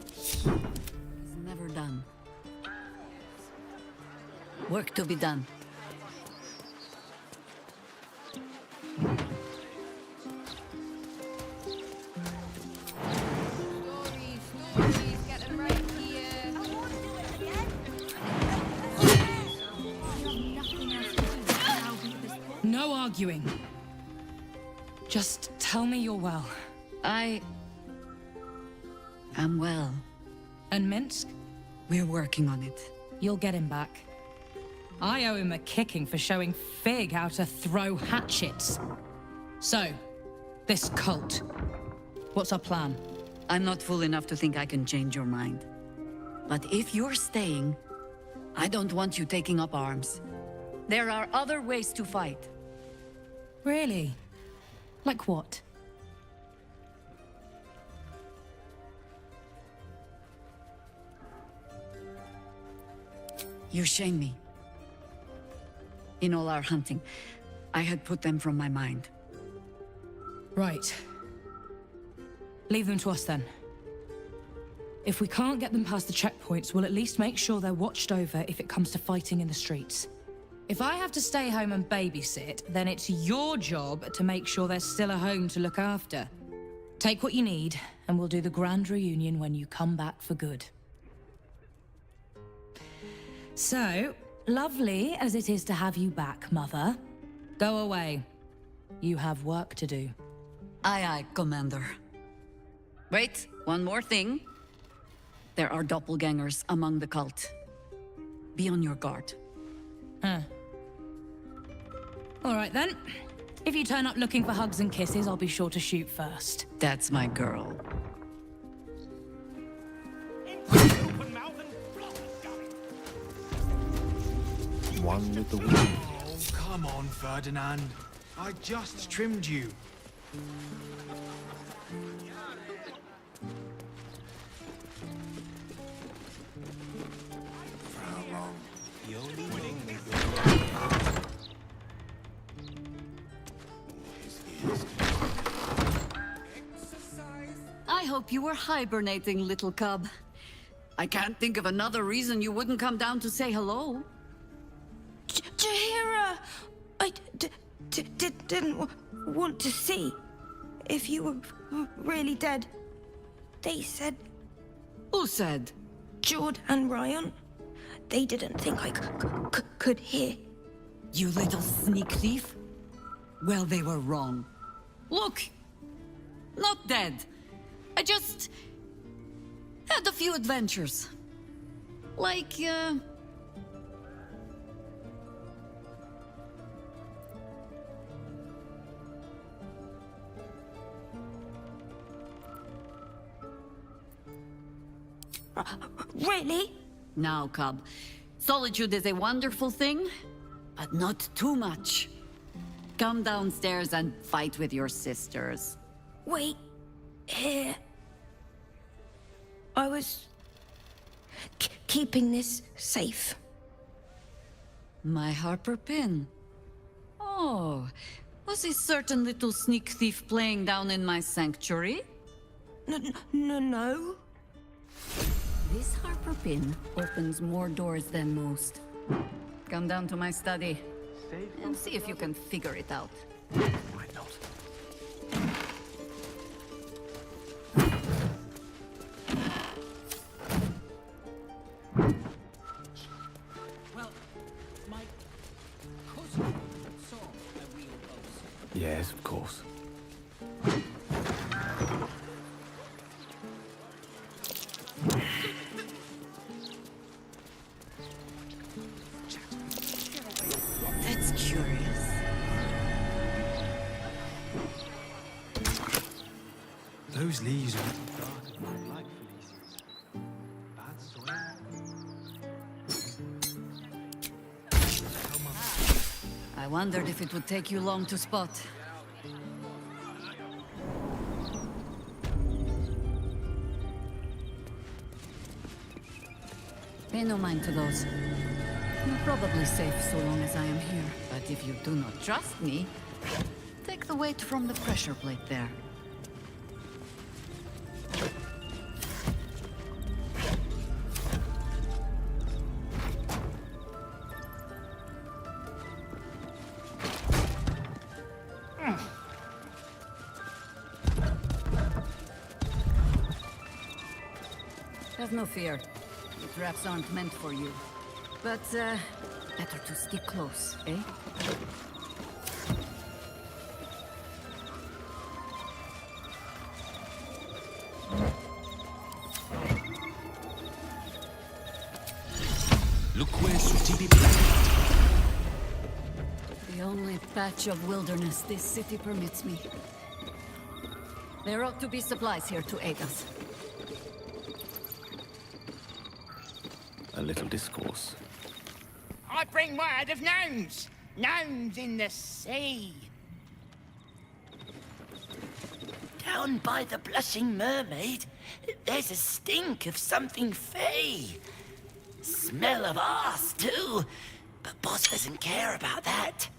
Speaker 2: It's never done. Work to be done.
Speaker 5: No arguing. Just tell me you're well.
Speaker 2: I am well.
Speaker 5: And Minsk?
Speaker 2: We're working on it.
Speaker 5: You'll get him back. I owe him a kicking for showing Fig how to throw hatchets. So, this cult. What's our plan?
Speaker 2: I'm not fool enough to think I can change your mind. But if you're staying, I don't want you taking up arms. There are other ways to fight.
Speaker 5: Really? Like what?
Speaker 2: You shame me. In all our hunting, I had put them from my mind.
Speaker 5: Right. Leave them to us then. If we can't get them past the checkpoints, we'll at least make sure they're watched over if it comes to fighting in the streets. If I have to stay home and babysit, then it's your job to make sure there's still a home to look after. Take what you need, and we'll do the grand reunion when you come back for good. So, lovely as it is to have you back, Mother. Go away. You have work to do.
Speaker 2: Aye, aye, Commander. Wait, one more thing. There are doppelgangers among the cult. Be on your guard.
Speaker 5: Huh. All right then. If you turn up looking for hugs and kisses, I'll be sure to shoot first.
Speaker 2: That's my girl.
Speaker 14: One with the wind.
Speaker 24: Oh, come on, Ferdinand. I just trimmed you.
Speaker 7: For how long? The only winning
Speaker 2: I hope you were hibernating, little cub. I can't think of another reason you wouldn't come down to say hello.
Speaker 8: Jahira, I didn't want to see if you were really dead. They said...
Speaker 2: Who said?
Speaker 8: Jord and Ryan. They didn't think I could hear.
Speaker 2: You little sneak thief. Well, they were wrong. Look, not dead. I just had a few adventures. Like,
Speaker 8: Really?
Speaker 2: Now, cub. Solitude is a wonderful thing, but not too much. Come downstairs and fight with your sisters.
Speaker 8: Wait, here. I was keeping this safe.
Speaker 2: My Harper pin. Oh, was a certain little sneak thief playing down in my sanctuary?
Speaker 8: No.
Speaker 2: This Harper pin opens more doors than most. Come down to my study and see if you can figure it out.
Speaker 21: Why not?
Speaker 11: Well, my cousin saw a real ghost.
Speaker 21: Yes, of course.
Speaker 2: That's curious.
Speaker 24: Those leaves are dark and not like Felicia's. Bad soil.
Speaker 2: I wondered if it would take you long to spot. Pay no mind to those. You're probably safe so long as I am here. But if you do not trust me, take the weight from the pressure plate there. Have no fear. The traps aren't meant for you. But, better to stick close, eh? The only patch of wilderness this city permits me. There ought to be supplies here to aid us.
Speaker 21: A little discourse.
Speaker 9: I bring word of gnomes. Gnomes in the sea. Down by the Blushing Mermaid, there's a stink of something fey. Smell of arse, too. But boss doesn't care about that.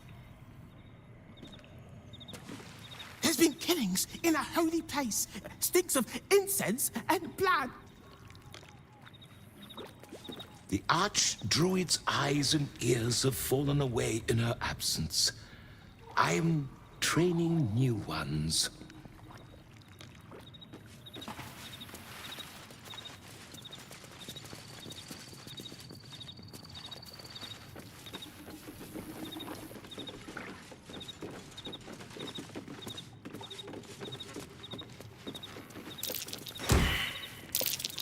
Speaker 7: There's been killings in a holy place. Stinks of incense and blood.
Speaker 15: The Archdruid's eyes and ears have fallen away in her absence. I'm training new ones.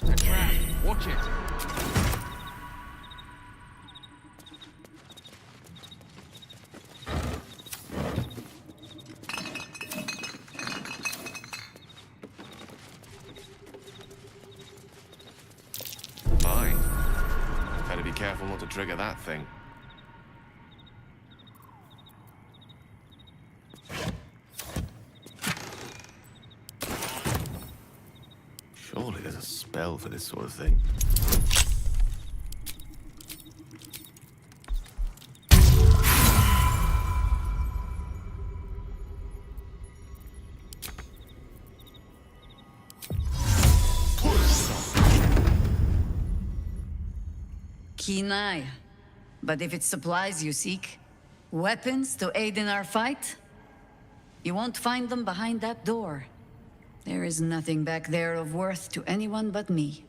Speaker 4: A trap. Watch it. careful not to trigger that thing. Surely there's a spell for this sort of thing.
Speaker 2: Keen eye. But if it's supplies you seek, weapons to aid in our fight, you won't find them behind that door. There is nothing back there of worth to anyone but me.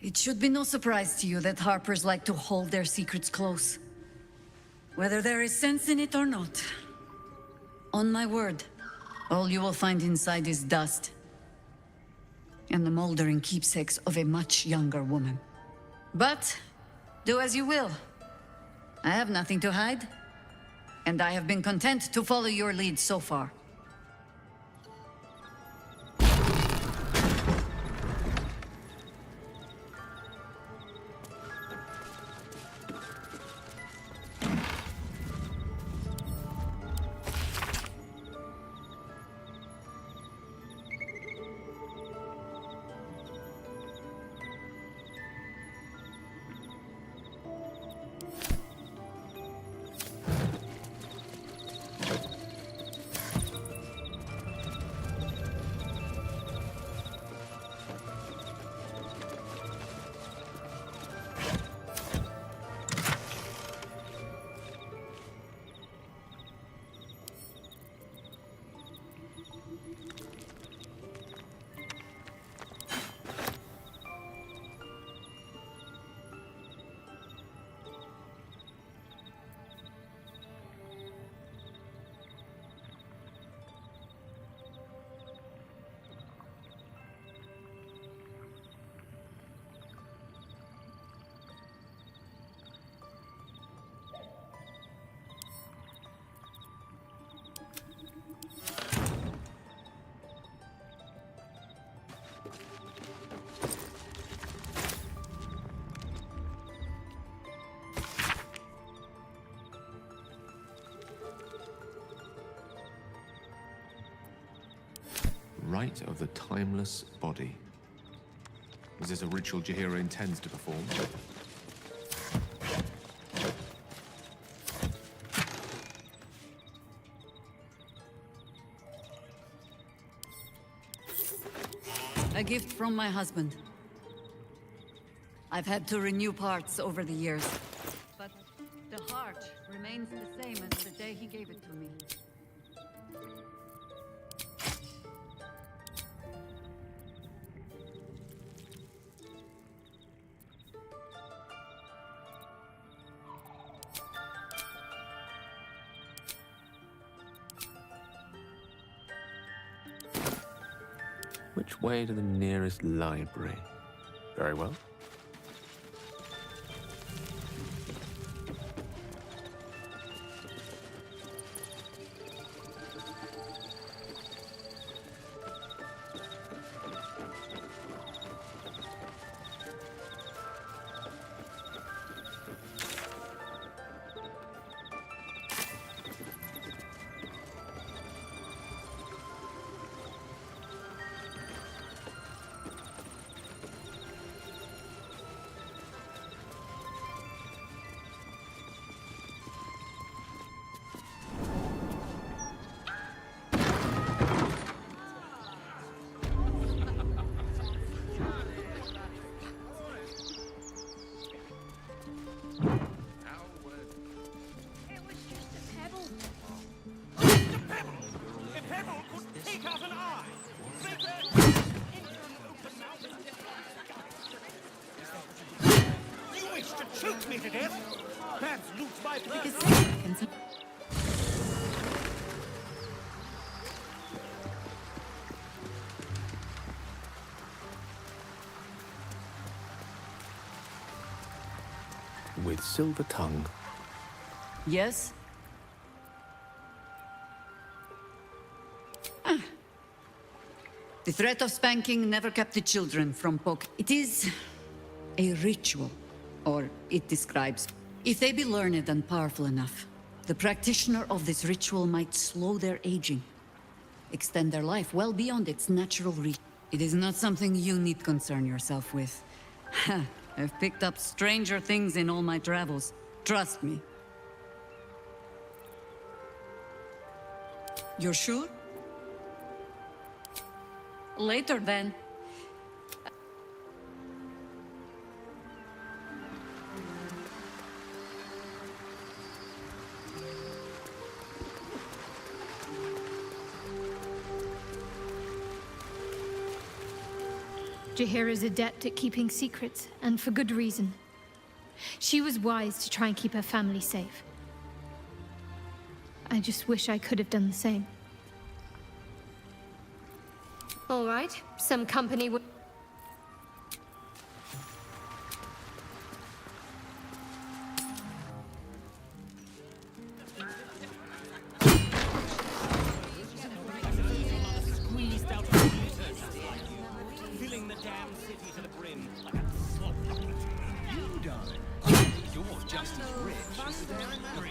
Speaker 2: It should be no surprise to you that Harpers like to hold their secrets close. Whether there is sense in it or not. On my word, all you will find inside is dust. And the moldering keepsakes of a much younger woman. But, do as you will. I have nothing to hide. And I have been content to follow your lead so far.
Speaker 4: Rite of the Timeless Body. Is this a ritual Jaheira intends to perform?
Speaker 2: A gift from my husband. I've had to renew parts over the years, but the heart remains the same as the day he gave it to me.
Speaker 4: Which way to the nearest library? Very well.
Speaker 11: Shoot me to death! Perhaps loot my purse!
Speaker 4: With silver tongue.
Speaker 2: Yes? The threat of spanking never kept the children from poke. It is a ritual, or it describes. If they be learned and powerful enough, the practitioner of this ritual might slow their aging, extend their life well beyond its natural reach. It is not something you need concern yourself with. I've picked up stranger things in all my travels. Trust me. You're sure? Later, then.
Speaker 1: Jaheira's adept at keeping secrets, and for good reason. She was wise to try and keep her family safe. I just wish I could have done the same. All right, some company would...
Speaker 17: Squeezed out of the filling the damn city to the brim like a slop bucket. You, darling, you're just as rich as the damn rich.